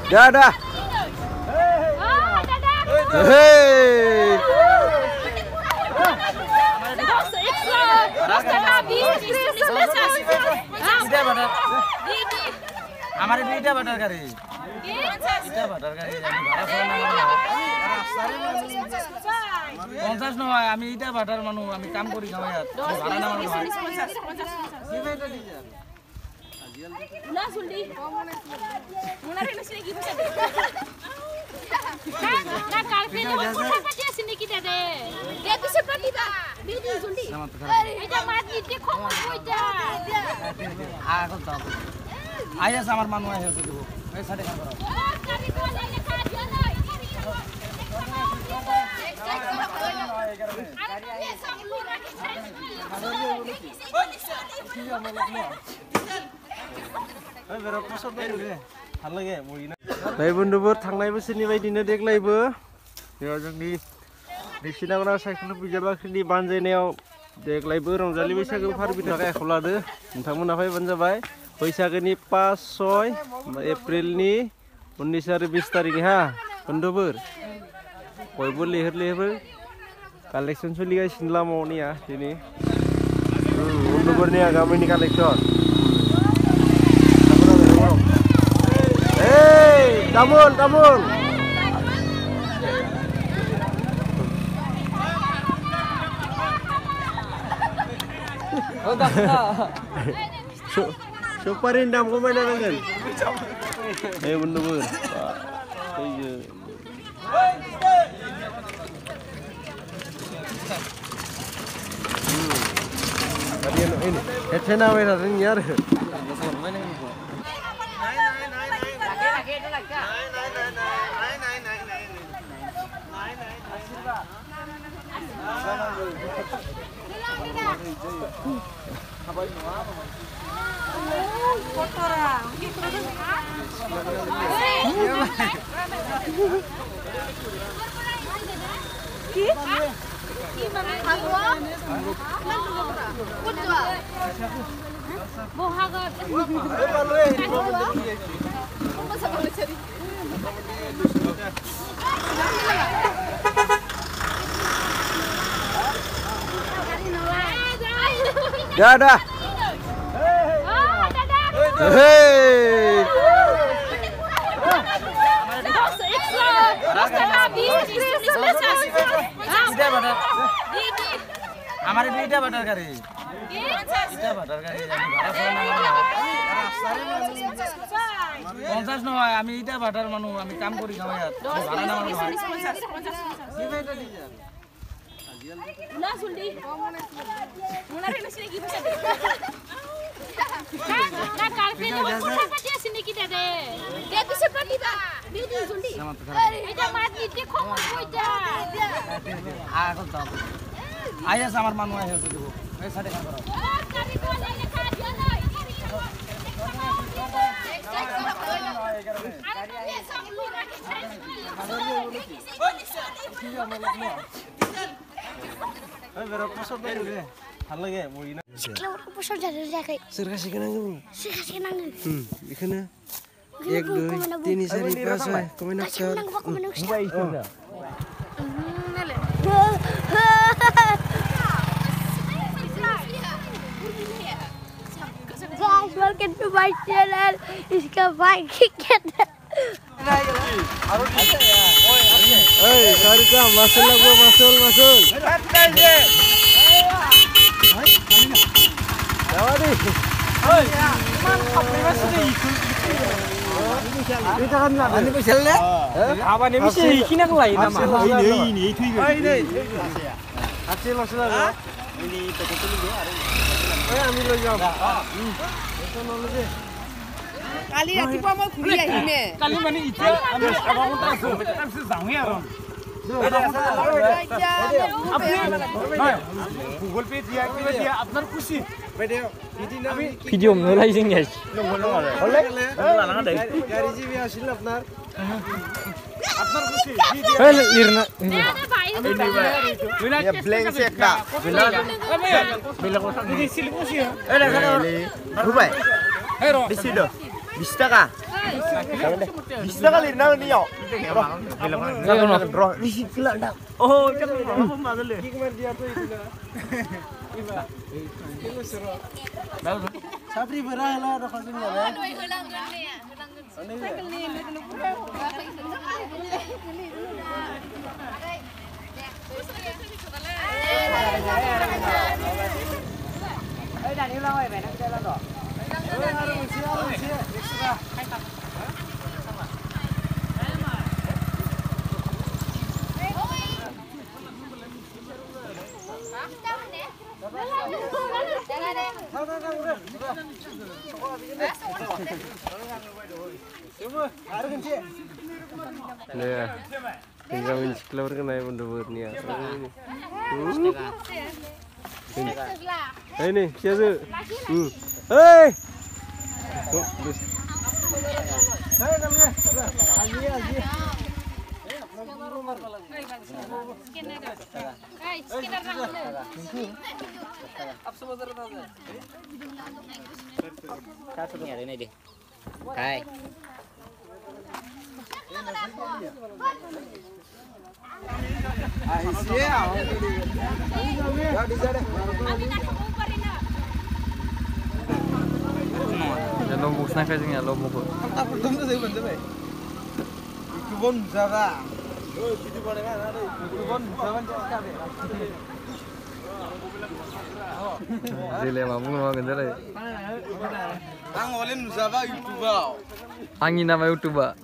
Dadah. Hei. हमारे beta butter करे beta butter करे जानी भाड़ा 50 নহয় আমি এটা বাটার মানু আমি কাম করি খাওয়া ভাড়া না মানু জিবেটা দিছা না শুনলি মোনারে নসে কি বসে না কালফ্রেন্ড কথা পাতি আছে নাকি দাদা কে পিছে পাতিবা বিদি শুনলি এটা মাছ দিতে খবর কইতা আগল তো আইয়াস আমার মানু আইয়াস দেব এই সাথে কাম করো কারি কোলা লেখা দিও না Baik bundubur थांनाय बोसोरनि बायदिनो देग्लायबो बेयाव जोंनि दिसिनागना साइकेल बिजाब बाख्रिनि बानजायनायाव देग्लायबो रंजालि बैसागो फालिनो थाखाय आखायाव लादो नोंथांमोना फैबानो जाबाय बैसागोनि 5, 6 एप्रिलनि 19 आरो 20 तारिख हा बन्दुबुर बयबो लेहर कालेक्शन सोलिगासिनो लामावनिया दिनै बन्दुबुरनिया गामिनि collection Tamun Soparin dam ko mana kan? Bundubur. Ini. Kecena wena nyar. Dadah. Hei. हमारे बीटा बटर करे बीटा बटर करे जानी भाड़ा 50 নহয় আমি এটা বাটার মানু আমি কাম করি খাওয়া ভাড়া না মানু জিবেটা দিছা না শুনলি মোনারে নসে কি বসে না কালফ্রেন্ড কথা পাতি আছে নাকি দাদা কে পিছে পাতিবা বিদি শুনলি এটা মাছ দিতে খবর কইতা আগল তো আইয়াস আমার মানু আইয়াস দেব এই সাথে কাম করো কারি কোলা লেখা দিও না Ikhana 1, 2, 3, 4, 5 komentar Guys, welcome to my channel. इसका भाई क्या Hey, Sarika, masuk lagu, masuk. Jawadi. Hey, man, kapan masuk ni? Ini kan nak. Ini pasal le? Apa ni mesti ikin aku lain nama. Ini itu. Ini. Hasil masuk lagu. Ini betul ni ada. Eh, ambil lagi. Betul nol je. কালি ৰাতিপুৱা মই ঘূৰি আহিমে কালি মানে ইতিয়া আমি আবাউন্ট আছো আমি যাওঁহে আৰু Google pay দিয়া কিবা দিয়া আপনার খুশি ভিডিও নলাইছিং গাইস হলে লানা দেই গাড়ি জিবি আসিল আপনার খুশি হল ইরনা ये ब्लैंक से একটা বিলা কথা দিছিল খুশি এ দেখো ভাই হেরো দিছিল 20 taका. 20 taका lihat nama ni yo. Roh, receipt pula dah. Oh, jangan apa mazal le. Kikman dia tu itu lah. Sabri berah lah dah kasih ni lah. Nah, tinggal menciklar kan ayah benda-benda ni. Ini siapa? Hei. Hai. Lombok sniper sih ya lombok. Kebun jaga. Oh, kita boleh kan ada. Kebun jaga Zile mamu mau gendala. Ang oleh nusaba YouTuber. Angin nama YouTuber.